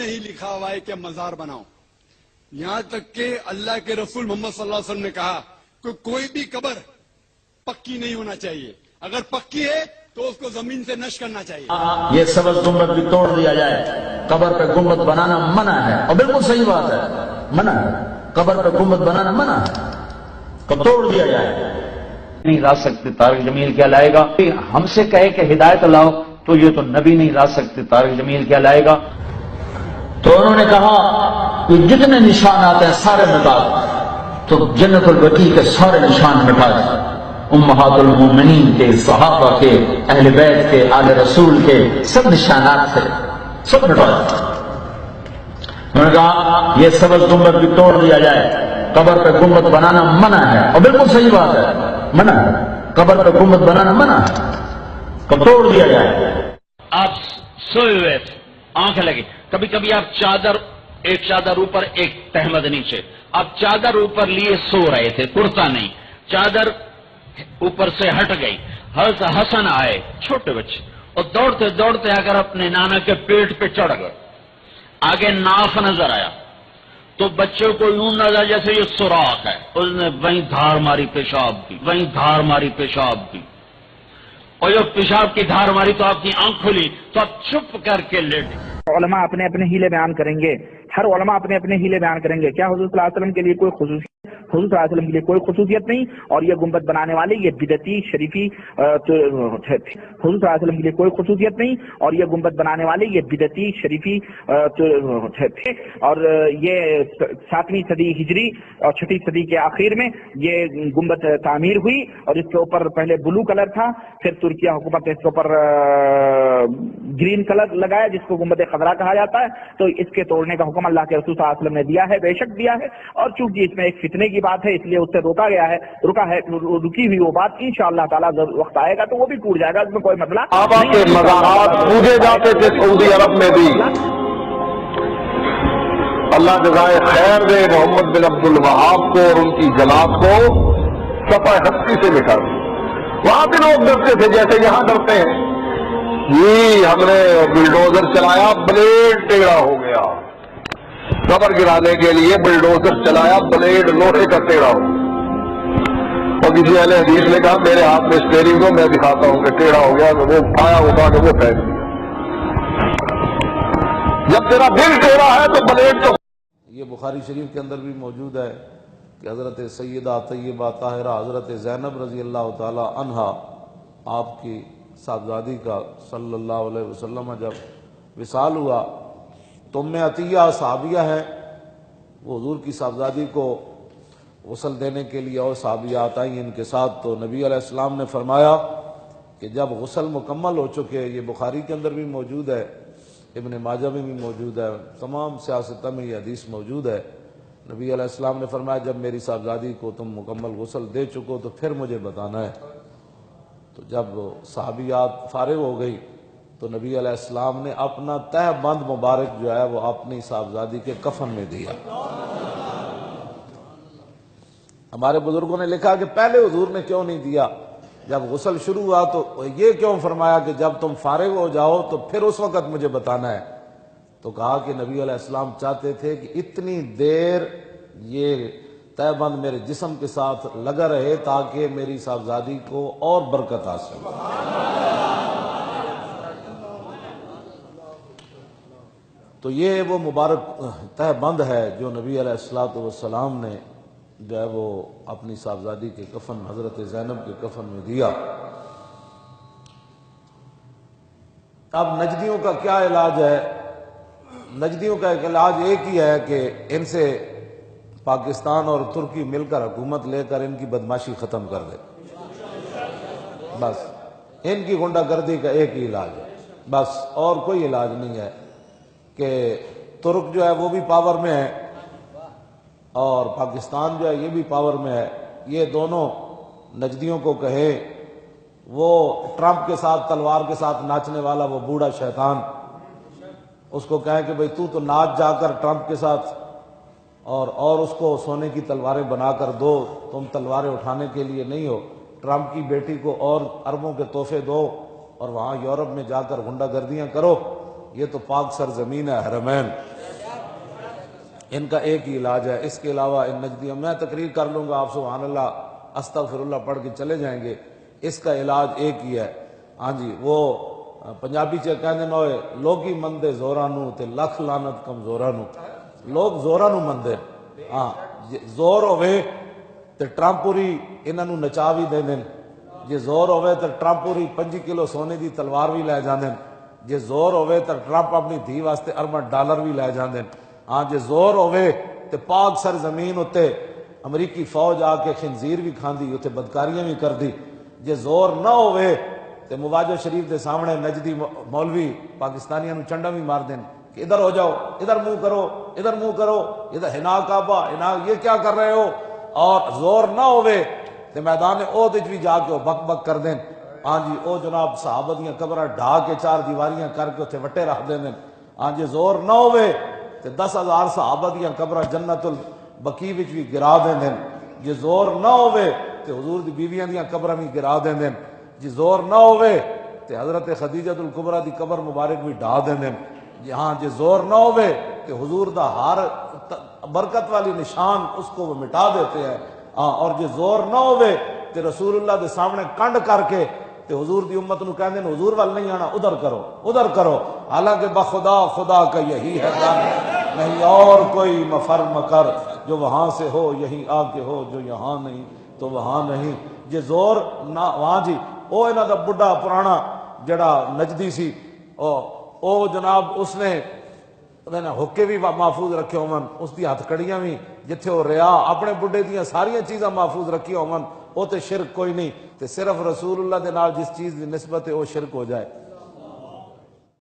نہیں لکھا ہوا ہے کہ مزار بناؤ، یہاں تک کہ اللہ کے رسول محمد صلی اللہ علیہ وسلم نے کہا کہ کوئی بھی قبر پکی نہیں ہونا چاہیے، اگر پکی ہے تو اس کو زمین سے نش کرنا چاہیے۔ یہ سبز گنبد بھی توڑ دیا جائے، قبر پہ گنبد بنانا منع ہے، اور بالکل صحیح بات ہے، منع ہے، قبر پہ گنبد بنانا منع ہے، تو توڑ دیا جائے۔ نہیں لا سکتے طارق جمیل کیا لائے گا؟ ہم سے کہے کہ ہدایت لاؤ تو یہ تو نبی نہیں لا سکتے، طارق جمیل کیا لائے گا؟ تو انہوں نے کہا کہ جتنے نشان آتے ہیں سارے مٹا دو، تو جنت البقیع کے سارے نشان مٹا دیں، امہات المومنین کے، صحابہ کے، اہل بیت کے، آل رسول کے سب نشانات تھے، سب مٹا دیں۔ انہوں نے کہا یہ سبز گنبد بھی توڑ دیا جائے، قبر پہ گنبد بنانا منع ہے، اور بالکل صحیح بات ہے، منع ہے، قبر پہ گنبد بنانا منع ہے، تو توڑ دیا جائے۔ آپ سوئے ہوئے تھے، آنکھ لگی، کبھی کبھی آپ چادر، ایک چادر اوپر ایک تہمد نیچے، آپ چادر اوپر لیے سو رہے تھے، کرتا نہیں، چادر اوپر سے ہٹ گئی، حضرت حسن آئے، چھوٹے بچے، اور دوڑتے دوڑتے اگر اپنے نانا کے پیٹ پہ چڑھ گئے، آگے ناف نظر آیا تو بچے کو یوں نظر جیسے یہ سوراخ ہے، اس نے وہیں دھار ماری پیشاب کی، وہیں دھار ماری پیشاب کی، اور جب پیشاب کی دھار ماری تو آپ کی آنکھ کھلی تو آپ چپ کر کے لیٹے۔ علماء اپنے اپنے ہیلے بیان کریں گے، ہر علماء اپنے اپنے ہیلے بیان کریں گے، کیا حضور صلی اللہ علیہ وسلم کے لیے کوئی خصوصیت؟ حضور صلی اللہ علیہ وسلم کے لیے کوئی خصوصیت نہیں، اور یہ گنبد بنانے والے یہ بدعتی شریفی حضور صلی اللہ علیہ وسلم کے لیے کوئی خصوصیت نہیں، اور یہ گنبد بنانے والے یہ بدعتی شریفی تھے، اور یہ 7ویں صدی ہجری اور 6ٹھی صدی کے آخر میں یہ گنبد تعمیر ہوئی، اور اس کے اوپر پہلے بلو کلر تھا، پھر ترکیہ حکومت نے اس کے اوپر گرین کلر لگایا جس کو گنبد خضرا کہا جاتا ہے، تو اس کے توڑنے کا حکم اللہ کے رسول صلی اللہ علیہ وسلم نے دیا ہے، بے شک دیا ہے، اور چونکہ اس میں ایک فتنے کی بات ہے اس لیے اس سے روکا ہے، رکی ہوئی وہ بات انشاءاللہ تعالیٰ وقت آئے گا تو وہ بھی ٹوٹ جائے گا، اس میں کوئی مسئلہ صحابہ کے مزارات پوجے جاتے تھے سعودی عرب میں بھی۔ اللہ جزائے خیر دے محمد بن عبد الوہاب کو اور ان کی جماعت کو صفحہ ہستی سے مٹا دی۔ وہاں بھی لوگ ڈرتے تھے جیسے یہاں ڈرتے ہیں، یہ ہم نے بلڈوزر چلایا بلیڈ ٹیڑھا ہو گیا، قبر گرانے کے لیے بلڈوزر چلایا بلیڈ لوہے کا ٹیڑھا ہو گیا، اور کسی اہل حدیث نے کہا میرے ہاتھ میں اسٹیئرنگ کو میں دکھاتا ہوں کہ ٹیڑھا ہو گیا، تو وہ آیا ہوگا کہ وہ پھینک دیا۔ جب تیرا دل ٹیڑھا ہے تو بلیڈ تو۔ یہ بخاری شریف کے اندر بھی موجود ہے کہ حضرت سیدہ طیبہ طاہرہ حضرت زینب رضی اللہ تعالی عنہا آپ کی صاحبزادی کا صلی اللہ علیہ وسلم جب وصال ہوا تو ام عطیہ صحابیہ ہے، وہ حضور کی صاحبزادی کو غسل دینے کے لیے اور صحابیات آئیں ان کے ساتھ، تو نبی علیہ السلام نے فرمایا کہ جب غسل مکمل ہو چکے، یہ بخاری کے اندر بھی موجود ہے، ابن ماجہ میں بھی موجود ہے، تمام سیاستہ میں یہ حدیث موجود ہے، نبی علیہ السلام نے فرمایا جب میری صاحبزادی کو تم مکمل غسل دے چکو تو پھر مجھے بتانا ہے۔ تو جب صحابیات فارغ ہو گئی تو نبی علیہ السلام نے اپنا تہ بند مبارک جو ہے وہ اپنی صاحبزادی کے کفن میں دیا۔ ہمارے بزرگوں نے لکھا کہ پہلے حضور نے کیوں نہیں دیا، جب غسل شروع ہوا تو یہ کیوں فرمایا کہ جب تم فارغ ہو جاؤ تو پھر اس وقت مجھے بتانا ہے؟ تو کہا کہ نبی علیہ السلام چاہتے تھے کہ اتنی دیر یہ تہ بند میرے جسم کے ساتھ لگا رہے تاکہ میری صاحبزادی کو اور برکت حاصل ہو۔ تو یہ وہ مبارک تہ بند ہے جو نبی علیہ السلام نے جو ہے وہ اپنی صاحبزادی کے کفن حضرت زینب کے کفن میں دیا۔ اب نجدیوں کا کیا علاج ہے؟ نجدیوں کا ایک علاج ایک ہی ہے کہ ان سے پاکستان اور ترکی مل کر حکومت لے کر ان کی بدماشی ختم کر دے، بس ان کی غنڈہ گردی کا ایک ہی علاج ہے، بس اور کوئی علاج نہیں ہے کہ ترک جو ہے وہ بھی پاور میں ہے اور پاکستان جو ہے یہ بھی پاور میں ہے، یہ دونوں نجدیوں کو کہے، وہ ٹرمپ کے ساتھ تلوار کے ساتھ ناچنے والا وہ بوڑھا شیطان، اس کو کہیں کہ بھئی تو ناچ جا کر ٹرمپ کے ساتھ اور اس کو سونے کی تلواریں بنا کر دو، تم تلواریں اٹھانے کے لیے نہیں ہو، ٹرمپ کی بیٹی کو اور اربوں کے تحفے دو اور وہاں یورپ میں جا کر غنڈہ گردیاں کرو، یہ تو پاک سرزمین ہے حرمین۔ ان کا ایک ہی علاج ہے، اس کے علاوہ ان نجدیوں میں تقریر کر لوں گا، آپ سبحان اللہ استغفر اللہ پڑھ کے چلے جائیں گے، اس کا علاج ایک ہی ہے۔ ہاں جی، وہ پنجابی چ کہندے نوئے لوگی مندے زوراں نو تے لکھ لعنت کمزوراں نو، لوگ زوراں نو مندے، ہاں زور ہوے تے ٹرمپوری انہاں نو نچا بھی دے دین، جے زور ہوے تے ٹرمپوری 5 کلو سونے دی تلوار بھی لے جاندے، جے زور ہوے تے ٹرمپ اپنی دھی واسطے ارباں ڈالر بھی لے جاندے، ہاں جے زور ہوے تے پاک سر زمین اتے امریکی فوج آ کے خنزیر بھی کھاندی، اتے بدکاریاں بھی کردی، جے زور نہ ہوے تے مواجہ شریف دے سامنے نجدی مولوی پاکستانیاں نو چنڈا بھی مار دین کہ ادھر ہو جاؤ، ادھر منہ کرو، ادھر منہ کرو، ادھر ہنا کعبہ ہنا، یہ کیا کر رہے ہو؟ اور زور نہ ہوے تے میدان احد وچ بھی جا کے بک بک کر دین، ہاں جی او جناب صحابہ دیاں قبراں ڈھا کے 4 دیواریاں کر کے اتنے وٹے رکھ دین، ہاں جی زور نہ ہوے تے 10,000 صحابہ دیاں قبراں جنت البقیع وچ بھی گرا دین، جے زور نہ ہوے تے حضور دی بیویاں دیاں قبراں بھی گرا دین، جی زور نہ ہوے تے حضرت خدیجہ الکبریٰ دی قبر مبارک بھی ڈھا دین، جی ہاں جے زور نہ ہوے تے حضور دا ہر برکت والی نشان اس کو وہ مٹا دیتے ہیں، ہاں اور جے زور نہ ہوے تے رسول اللہ دے سامنے کنڈ کر کے تے حضور دی امت نو کہندے ہیں حضور وال نہیں آنا، ادھر کرو ادھر کرو، حالانکہ بخدا خدا کا یہی ہے دن، نہیں اور کوئی مفر مکر، جو وہاں سے ہو یہیں آ کے ہو، جو یہاں نہیں تو وہاں نہیں، جے زور نہ وہاں جی او انہاں دا بڑھا پرانا جڑا نجدی سی او جناب اس نے حکے بھی محفوظ رکھے ہون، اس دی ہتھ کڑیاں بھی جتھے وہ ریا اپنے بڈھے دیاں ساریاں چیزاں محفوظ رکھی ہون، او تے شرک کوئی نہیں، تے صرف رسول اللہ دے نال جس چیز دی نسبت ہے وہ شرک ہو جائے۔